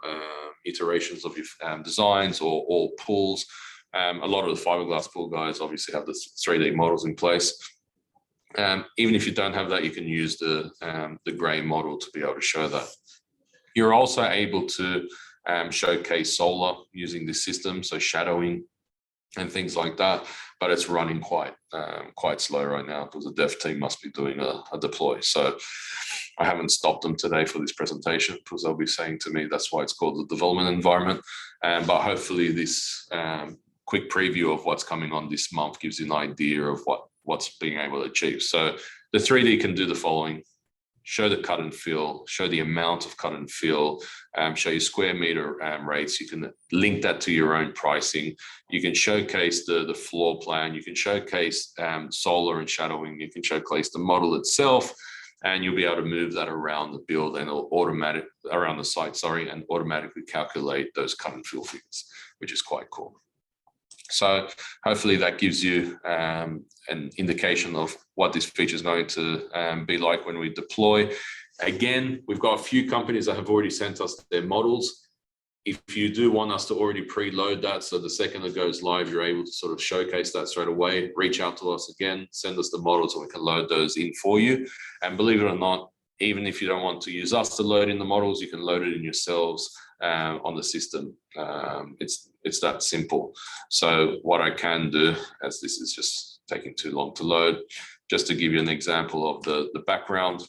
iterations of your designs or all pools, a lot of the fiberglass pool guys obviously have the 3D models in place. Even if you don't have that, you can use the gray model to be able to show that. You're also able to showcase solar using this system, so shadowing and things like that, but it's running quite slow right now because the dev team must be doing a deploy. So I haven't stopped them today for this presentation because they'll be saying to me that's why it's called the development environment. But hopefully this quick preview of what's coming on this month gives you an idea of what's being able to achieve. So the 3D can do the following: show the cut and fill, show the amount of cut and fill, show you square meter rates. You can link that to your own pricing. You can showcase the floor plan. You can showcase solar and shadowing. You can showcase the model itself, and you'll be able to move that around the build and around the site, and automatically calculate those cut and fill figures, which is quite cool. So hopefully that gives you an indication of what this feature is going to be like when we deploy. Again, we've got a few companies that have already sent us their models. If you do want us to already preload that, so the second it goes live, you're able to sort of showcase that straight away, reach out to us again, send us the models and we can load those in for you. And believe it or not, even if you don't want to use us to load in the models, you can load it in yourselves on the system. It's that simple. So what I can do, as this is just taking too long to load, just to give you an example of the background,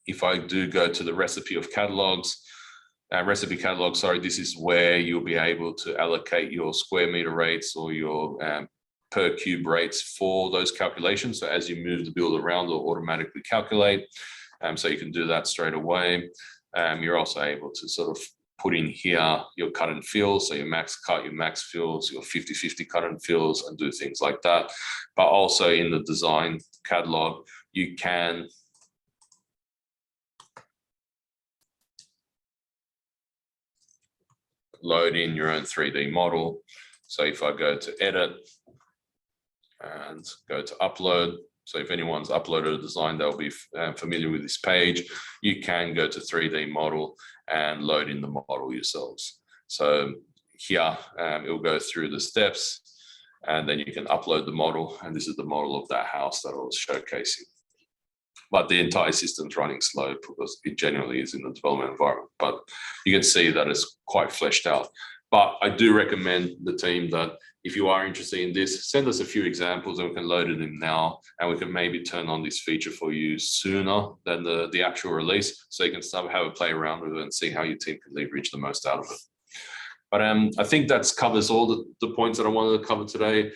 if I do go to the recipe catalog, sorry, this is where you'll be able to allocate your square meter rates or your per cube rates for those calculations. So as you move the build around, it'll automatically calculate. So you can do that straight away. You're also able to sort of put in here your cut and fill, so your max cut, your max fills, your 50-50 cut and fills, and do things like that. But also in the design catalog, you can load in your own 3D model. So if I go to edit and go to upload, so if anyone's uploaded a design, they'll be familiar with this page. You can go to 3D model and load in the model yourselves. So here it'll go through the steps, and then you can upload the model. And this is the model of that house that I was showcasing. But the entire system's running slow because it generally is in the development environment. But you can see that it's quite fleshed out. But I do recommend the team that if you are interested in this, send us a few examples and we can load it in now, and we can maybe turn on this feature for you sooner than the actual release, so you can start have a play around with it and see how your team can leverage the most out of it. But I think that covers all the points that I wanted to cover today.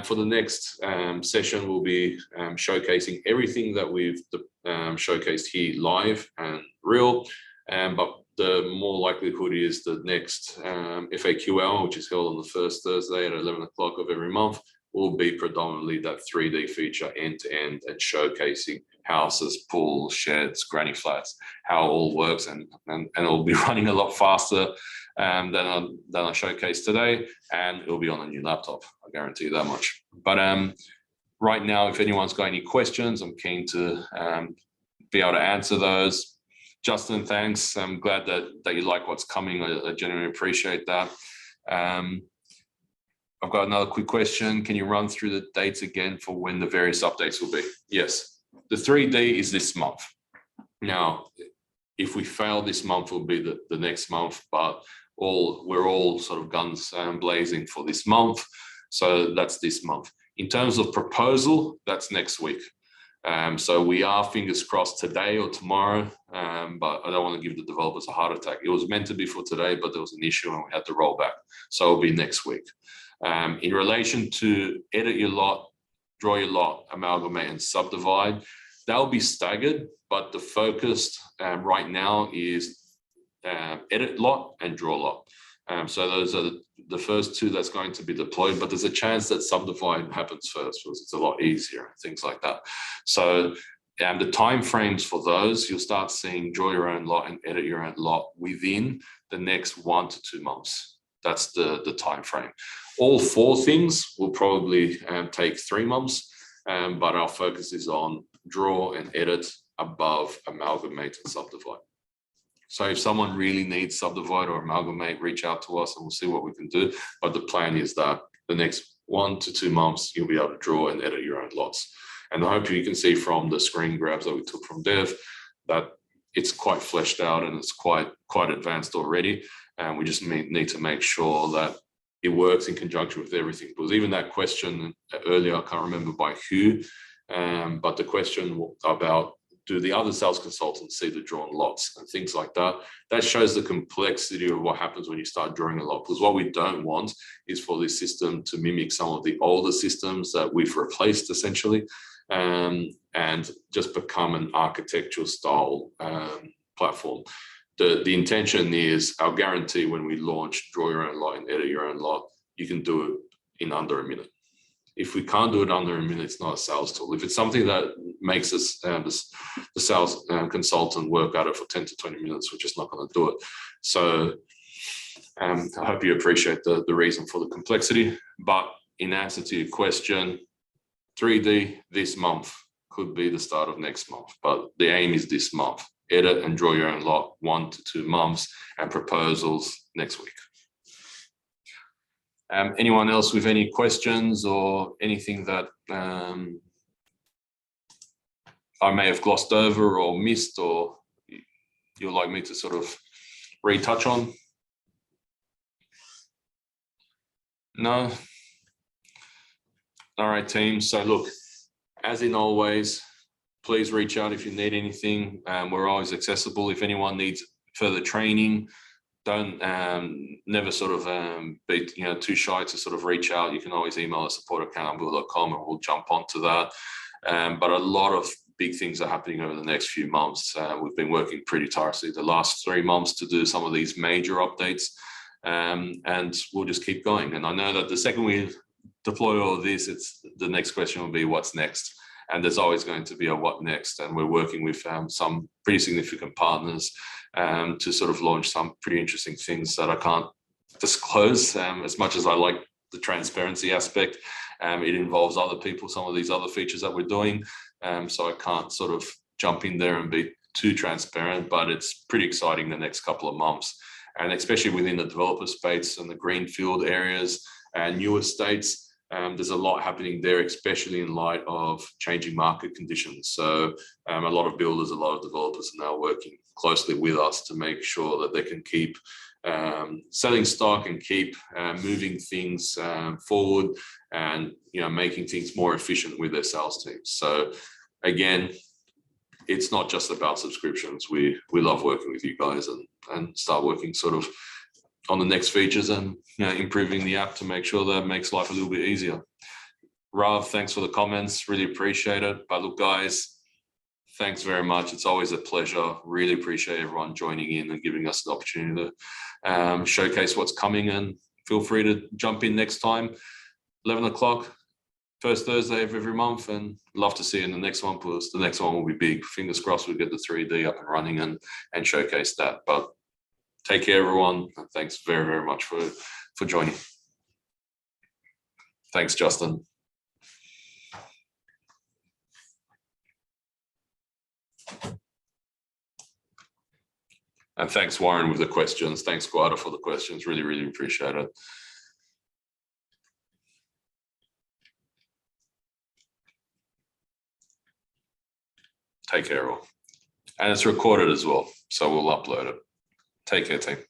For the next session, we'll be showcasing everything that we've showcased here live and real, but the more likelihood is the next FAQL, which is held on the first Thursday at 11 o'clock of every month, will be predominantly that 3D feature end-to-end and showcasing houses, pools, sheds, granny flats, how it all works, and it'll be running a lot faster than I showcased today, and it'll be on a new laptop. I guarantee you that much. But right now, if anyone's got any questions, I'm keen to be able to answer those. Justin, thanks. I'm glad that you like what's coming. I genuinely appreciate that. I've got another quick question. Can you run through the dates again for when the various updates will be? Yes, the 3D is this month. Now, if we fail this month, it will be the next month, but we're all sort of guns blazing for this month. So that's this month. In terms of proposal, that's next week. So we are fingers crossed today or tomorrow, but I don't want to give the developers a heart attack. It was meant to be for today, but there was an issue and we had to roll back. So it'll be next week. In relation to edit your lot, draw your lot, amalgamate and subdivide, they'll be staggered, but the focus right now is edit lot and draw lot. So those are the first two that's going to be deployed, but there's a chance that subdivide happens first because it's a lot easier, things like that. So the timeframes for those, you'll start seeing draw your own lot and edit your own lot within the next 1 to 2 months. That's the time frame. All 4 things will probably take 3 months, but our focus is on draw and edit above amalgamate and subdivide. So if someone really needs subdivide or amalgamate, reach out to us and we'll see what we can do. But the plan is that the next 1 to 2 months, you'll be able to draw and edit your own lots. And I hope you can see from the screen grabs that we took from Dev that it's quite fleshed out and it's quite advanced already. And we just need to make sure that it works in conjunction with everything. Because even that question earlier, I can't remember by who, but the question about do the other sales consultants see the drawn lots and things like that, that shows the complexity of what happens when you start drawing a lot. Because what we don't want is for this system to mimic some of the older systems that we've replaced essentially, and just become an architectural style platform. The intention is our guarantee when we launch draw your own lot and edit your own lot, you can do it in under a minute. If we can't do it under a minute, it's not a sales tool. If it's something that makes us the sales consultant work at it for 10 to 20 minutes, we're just not going to do it. So I hope you appreciate the reason for the complexity. But in answer to your question, 3D this month could be the start of next month, but the aim is this month. Edit and draw your own lot 1 to 2 months, and proposals next week. Anyone else with any questions or anything that I may have glossed over or missed, or you'd like me to sort of retouch on? No? All right, team. So look, as in always, please reach out if you need anything. We're always accessible. If anyone needs further training, don't never sort of be too shy to sort of reach out. You can always email us support@canibuild.com and we'll jump onto that. But a lot of big things are happening over the next few months. We've been working pretty tirelessly the last 3 months to do some of these major updates, and we'll just keep going. And I know that the second we deploy all of this, it's the next question will be what's next. And there's always going to be a what next. And we're working with some pretty significant partners to sort of launch some pretty interesting things that I can't disclose. As much as I like the transparency aspect, it involves other people, some of these other features that we're doing. So I can't sort of jump in there and be too transparent, but it's pretty exciting the next couple of months. And especially within the developer space and the greenfield areas and newer states, there's a lot happening there, especially in light of changing market conditions. So a lot of builders, a lot of developers are now working closely with us to make sure that they can keep selling stock and keep moving things forward and making things more efficient with their sales teams. So again, it's not just about subscriptions. We love working with you guys and start working sort of on the next features and improving the app to make sure that makes life a little bit easier. Rav, thanks for the comments, really appreciate it. But look, guys, thanks very much. It's always a pleasure. Really appreciate everyone joining in and giving us the opportunity to showcase what's coming, and feel free to jump in next time, 11 o'clock, first Thursday of every month, and love to see you in the next one, because the next one will be big. Fingers crossed we'll get the 3D up and running and showcase that. But take care, everyone. And thanks very, very much for joining. Thanks, Justin. And thanks, Warren, with the questions. Thanks, Guada, for the questions. Really, really appreciate it. Take care, all. And it's recorded as well, so we'll upload it. Take care, team.